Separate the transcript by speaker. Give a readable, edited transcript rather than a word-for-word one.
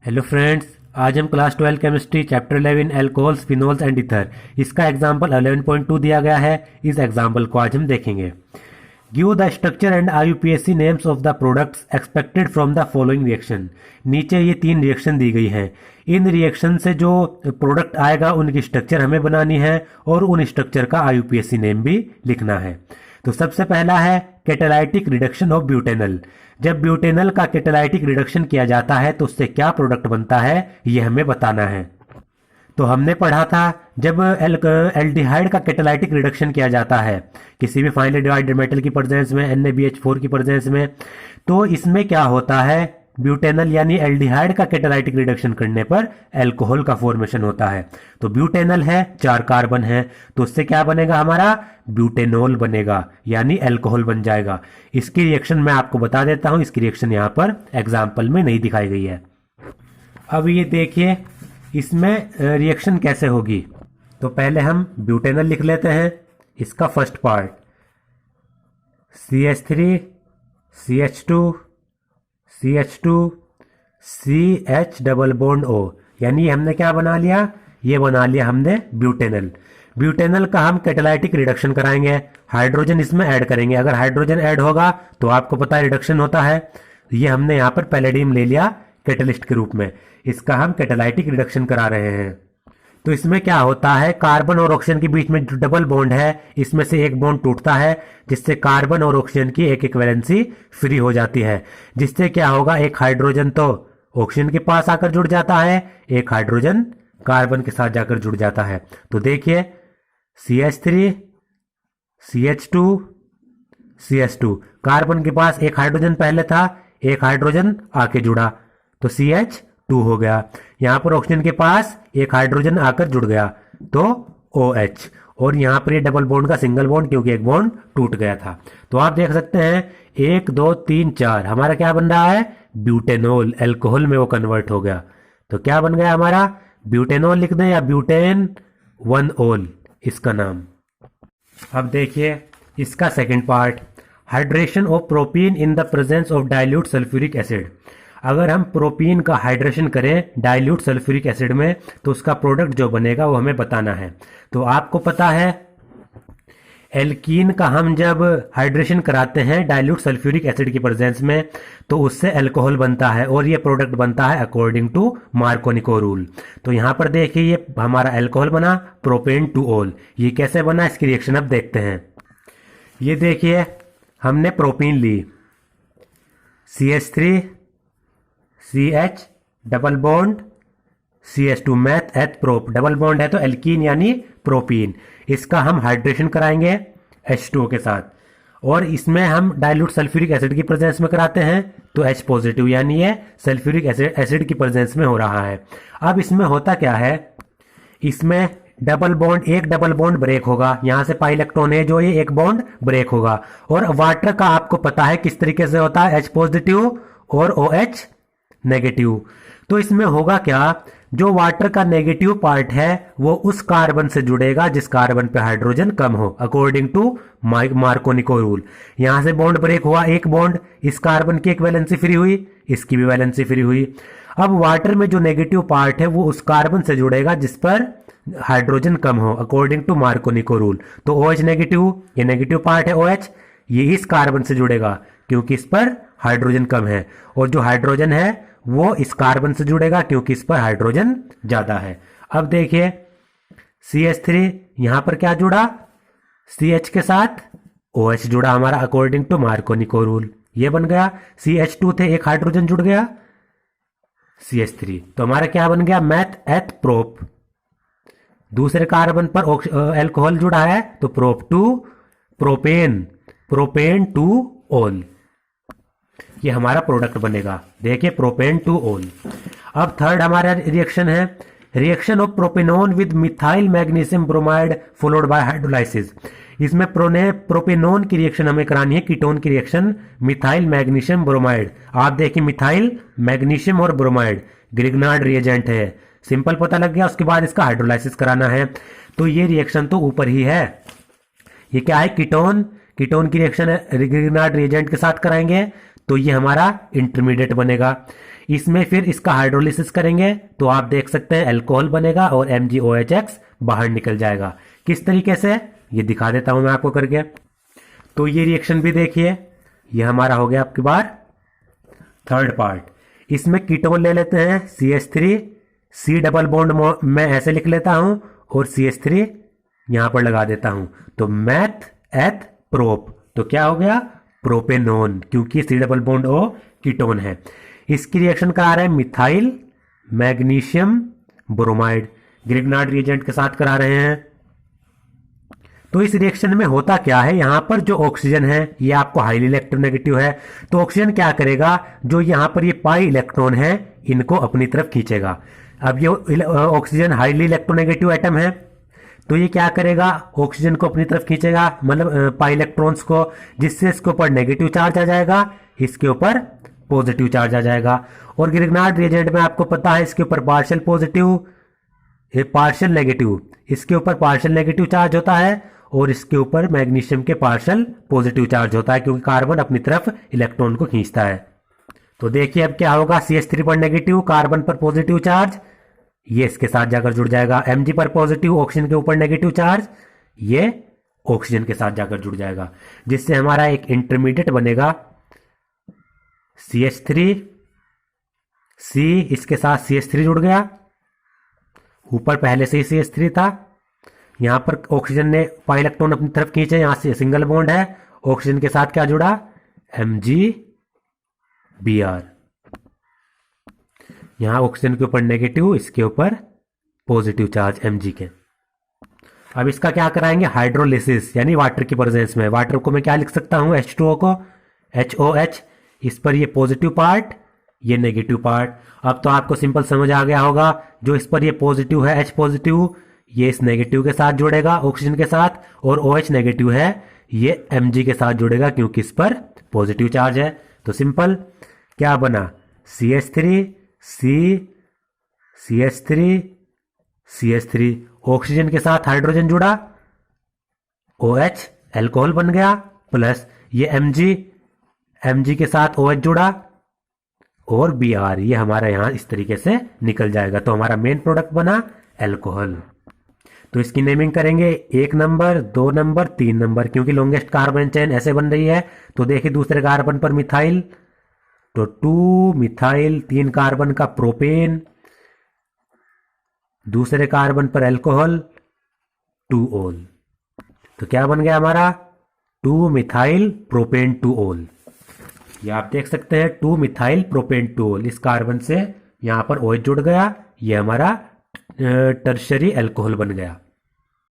Speaker 1: Hello friends, आज हम class 12 chemistry chapter 11 alcohols phenols and ether इसका एग्जांपल 11.2 दिया गया है। इस एग्जांपल को आज हम देखेंगे। Give the structure and IUPAC names of the products expected from the following reaction. नीचे ये 3 रिएक्शन दी गई हैं। इन रिएक्शन से जो प्रोडक्ट आएगा उनकी स्ट्रक्चर हमें बनानी है और उन स्ट्रक्चर का आईयूपीएसी नेम भी लिखना है। तो सबसे पहला है कैटालाइटिक रिडक्शन ऑफ ब्यूटेनल। जब ब्यूटेनल का कैटालाइटिक रिडक्शन किया जाता है तो उससे क्या प्रोडक्ट बनता है ये हमें बताना है। तो हमने पढ़ा था जब एल्डिहाइड का कैटालाइटिक रिडक्शन किया जाता है किसी भी फाइनली डिवाइडेड मेटल की प्रेजेंस में, NaBH4 की प्रेजेंस में, तो इसमें क्या होता है, ब्यूटेनल यानी एल्डिहाइड का कैटालाइटिक रिडक्शन करने पर अल्कोहल का फॉर्मेशन होता है। तो ब्यूटेनल है, 4 कार्बन है, तो उससे क्या बनेगा, हमारा ब्यूटेनॉल बनेगा यानी अल्कोहल बन जाएगा। इसकी रिएक्शन मैं आपको बता देता हूं। इसकी रिएक्शन यहां पर एग्जाम्पल में नहीं दिखाई गई है। अब ये देखिए इसमें रिएक्शन कैसे होगी। तो पहले हम ब्यूटेनल लिख लेते हैं। इसका first part CH3 CH2 CH2 CH double bond O, यानी हमने क्या बना लिया, ये बना लिया हमने ब्यूटेनल। ब्यूटेनल का हम कैटालाइटिक रिडक्शन कराएंगे, हाइड्रोजन इसमें ऐड करेंगे। अगर हाइड्रोजन ऐड होगा तो आपको पता है रिडक्शन होता है। ये हमने यहां पर पैलेडियम ले लिया कैटलिस्ट के रूप में, इसका हम कैटालाइटिक रिडक्शन करा रहे हैं। तो इसमें क्या होता है, कार्बन और ऑक्सीजन के बीच में जो डबल बॉन्ड है इसमें से एक बॉन्ड टूटता है जिससे कार्बन और ऑक्सीजन की एक एक वैलेंसी फ्री हो जाती है। जिससे क्या होगा, एक हाइड्रोजन तो ऑक्सीजन के पास आकर जुड़ जाता है, एक हाइड्रोजन कार्बन के साथ जाकर जुड़ जाता है। तो देखिए CH3 CH2 CH2, कार्बन के पास एक हाइड्रोजन पहले था, एक हाइड्रोजन आके जुड़ा तो CH2 हो गया। यहां पर ऑक्सीजन के पास एक हाइड्रोजन आकर जुड़ गया तो OH, और यहां पर ये डबल बॉन्ड का सिंगल बॉन्ड क्योंकि एक बॉन्ड टूट गया था। तो आप देख सकते हैं 1 2 3 4 हमारा क्या बन रहा है, ब्यूटेनॉल, अल्कोहल में वो कन्वर्ट हो गया। तो क्या बन गया हमारा, ब्यूटेनॉल लिख दें या ब्यूटेन 1-ऑल इसका नाम। अब देखिए इसका second part, hydration of propene in the presence of dilute sulphuric acid. अगर हम प्रोपीन का हाइड्रेशन करें डाइल्यूट सल्फ्यूरिक एसिड में तो उसका प्रोडक्ट जो बनेगा वो हमें बताना है। तो आपको पता है एल्कीन का हम जब हाइड्रेशन कराते हैं डाइल्यूट सल्फ्यूरिक एसिड की प्रेजेंस में तो उससे अल्कोहल बनता है और ये प्रोडक्ट बनता है अकॉर्डिंग टू मार्कोनिको रूल। तो यहां पर देखिए ये हमारा अल्कोहल बना प्रोपेन 2-ऑल। ये कैसे बना, इसकी रिएक्शन अब देखते हैं। ये देखिए हमने प्रोपीन ली, CH3 CH double bond CH2 math एथ प्रोप, डबल बॉन्ड है तो एल्कीन यानी प्रोपीन। इसका हम हाइड्रेशन कराएंगे H2O के साथ, और इसमें हम डाइल्यूट सल्फ्यूरिक एसिड की प्रेजेंस में कराते हैं तो H पॉजिटिव, यानी ये सल्फ्यूरिक एसिड की प्रेजेंस में हो रहा है। अब इसमें होता क्या है, इसमें डबल बॉन्ड, एक डबल बॉन्ड ब्रेक होगा, यहां से पाई इलेक्ट्रॉन है जो ये एक बॉन्ड ब्रेक होगा। और वाटर का आपको पता है किस तरीके से होता है, H पॉजिटिव और OH नेगेटिव। तो इसमें होगा क्या, जो वाटर का नेगेटिव पार्ट है वो उस कार्बन से जुड़ेगा जिस कार्बन पे हाइड्रोजन कम हो, अकॉर्डिंग टू मार्कोनिको रूल। यहां से बॉन्ड ब्रेक हुआ, एक बॉन्ड, इस कार्बन की एक वैलेंसी फ्री हुई, इसकी भी वैलेंसी फ्री हुई। अब वाटर में जो नेगेटिव पार्ट है वो उस कार्बन से जुड़ेगा जिस पर हाइड्रोजन कम हो, अकॉर्डिंग टू मार्कोनिको रूल। तो OH नेगेटिव, ये नेगेटिव पार्ट है OH, ये इस कार्बन से जुड़ेगा क्योंकि इस पर हाइड्रोजन कम है, और जो हाइड्रोजन है वो इस कार्बन से जुड़ेगा क्योंकि इस पर हाइड्रोजन ज्यादा है। अब देखिए CH3 यहां पर क्या जुड़ा, CH के साथ OH जुड़ा हमारा अकॉर्डिंग टू मार्कोनिको रूल, ये बन गया। CH2 थे, एक हाइड्रोजन जुड़ गया CH3, तो हमारा क्या बन गया, मैथ एथ प्रोप। दूसरे कार्बन पर अल्कोहल जुड़ा है तो प्रोप 2 प्रोपेन, प्रोपेन 2-ऑल, ये हमारा प्रोडक्ट बनेगा। देखिए प्रोपेन 2-ऑल। अब थर्ड हमारा रिएक्शन है, reaction of propanone with methyl magnesium bromide followed by hydrolysis. इसमें प्रोपेनॉन की रिएक्शन हमें करानी है, कीटोन की रिएक्शन मिथाइल मैग्नीशियम ब्रोमाइड। आप देखिए मिथाइल मैग्नीशियम और ब्रोमाइड ग्रिग्नार्ड रिएजेंट है, सिंपल पता लग गया। उसके बाद इसका हाइड्रोलाइसिस कराना है, तो ये रिएक्शन तो ऊपर ही है। ये क्या है, कीटोन, कीटोन की रिएक्शन ग्रिग्नार्ड रिएजेंट के साथ कराएंगे तो ये हमारा इंटरमीडिएट बनेगा। इसमें फिर इसका हाइड्रोलिसिस करेंगे तो आप देख सकते हैं अल्कोहल बनेगा और MgOHX बाहर निकल जाएगा। किस तरीके से, ये दिखा देता हूं मैं आपको करके। तो ये रिएक्शन भी देखिए, ये हमारा हो गया आपकी बार थर्ड पार्ट। इसमें कीटोन ले लेते हैं CH3, C डबल बॉन्ड मैं ऐसे लिख लेता हूं और CH3 यहां पर लगा देता हूं, तो मैथ एथ प्रोप, तो क्या हो गया प्रोपेनोन, क्योंकि C double bond O ketone है। इसकी रिएक्शन करा रहे हैं methyl magnesium bromide, Grignard reagent के साथ करा रहे हैं। तो इस रिएक्शन में होता क्या है, यहां पर जो ऑक्सीजन है ये आपको हाईली इलेक्ट्रोनेगेटिव है, तो ऑक्सीजन क्या करेगा, जो यहां पर ये पाई इलेक्ट्रॉन है इनको अपनी तरफ खींचेगा। अब ये ऑक्सीजन हाईली इलेक्ट्रोनेगेटिव एटम है, तो ये क्या करेगा, ऑक्सीजन को अपनी तरफ खींचेगा, मतलब पाई इलेक्ट्रॉन्स को, जिससे इसके ऊपर नेगेटिव चार्ज आ जाएगा, इसके ऊपर पॉजिटिव चार्ज आ जाएगा। और ग्रिग्नार्ड रिएजेंट में आपको पता है इसके ऊपर पार्शियल पॉजिटिव, पार्शियल नेगेटिव, इसके ऊपर पार्शियल नेगेटिव चार्ज होता है और इसके ऊपर मैग्नीशियम के पार्शियल पॉजिटिव चार्ज होता है, क्योंकि कार्बन अपनी तरफ इलेक्ट्रॉन को खींचता है। तो देखिए अब क्या होगा, CH3 पर नेगेटिव, कार्बन पर पॉजिटिव चार्ज, ये इसके साथ जाकर जुड़ जाएगा। Mg पर पॉजिटिव, ऑक्सीजन के ऊपर नेगेटिव चार्ज, ये ऑक्सीजन के साथ जाकर जुड़ जाएगा, जिससे हमारा एक इंटरमीडिएट बनेगा CH3, C, इसके साथ CH3 जुड़ गया, ऊपर पहले से ही CH3 था, यहां पर ऑक्सीजन ने पाई इलेक्ट्रॉन अपनी तरफ खींचे, यहां से सिंगल बॉन्ड है, ऑक्सीजन के साथ क्या जुड़ा MgBr, यहां ऑक्सीजन के ऊपर नेगेटिव, इसके ऊपर पॉजिटिव चार्ज Mg के। अब इसका क्या कराएंगे, हाइड्रोलिसिस, यानी वाटर की प्रेजेंस में। वाटर को मैं क्या लिख सकता हूं, H2O को HOH, इस पर ये पॉजिटिव पार्ट, ये नेगेटिव पार्ट। अब तो आपको सिंपल समझ आ गया होगा, जो इस पर ये पॉजिटिव है H पॉजिटिव, ये इस नेगेटिव के साथ जुड़ेगा ऑक्सीजन के साथ, और OH नेगेटिव है ये Mg के साथ जुड़ेगा, क्योंकि इस पर पॉजिटिव चार्ज है। तो सिंपल क्या बना, CH3 C CH3 CH3, oxygen के साथ हाइड्रोजन जुड़ा, OH अल्कोहल बन गया, प्लस ये Mg के साथ OH जुड़ा और Br, ये हमारा यहां इस तरीके से निकल जाएगा। तो हमारा मेन प्रोडक्ट बना अल्कोहल। तो इसकी नेमिंग करेंगे 1 नंबर, 2 नंबर, 3 नंबर, क्योंकि लॉन्गेस्ट कार्बन चेन ऐसे बन रही है। तो देखिए दूसरे कार्बन पर मिथाइल, तो 2 मिथाइल, 3 कार्बन का प्रोपेन, दूसरे कार्बन पर अल्कोहल 2 ओल, तो क्या बन गया हमारा 2 मिथाइल प्रोपेन 2 ओल। ये आप देख सकते हैं 2 मिथाइल प्रोपेन 2 ओल, इस कार्बन से यहां पर OH जुड़ गया, ये हमारा टर्शरी अल्कोहल बन गया।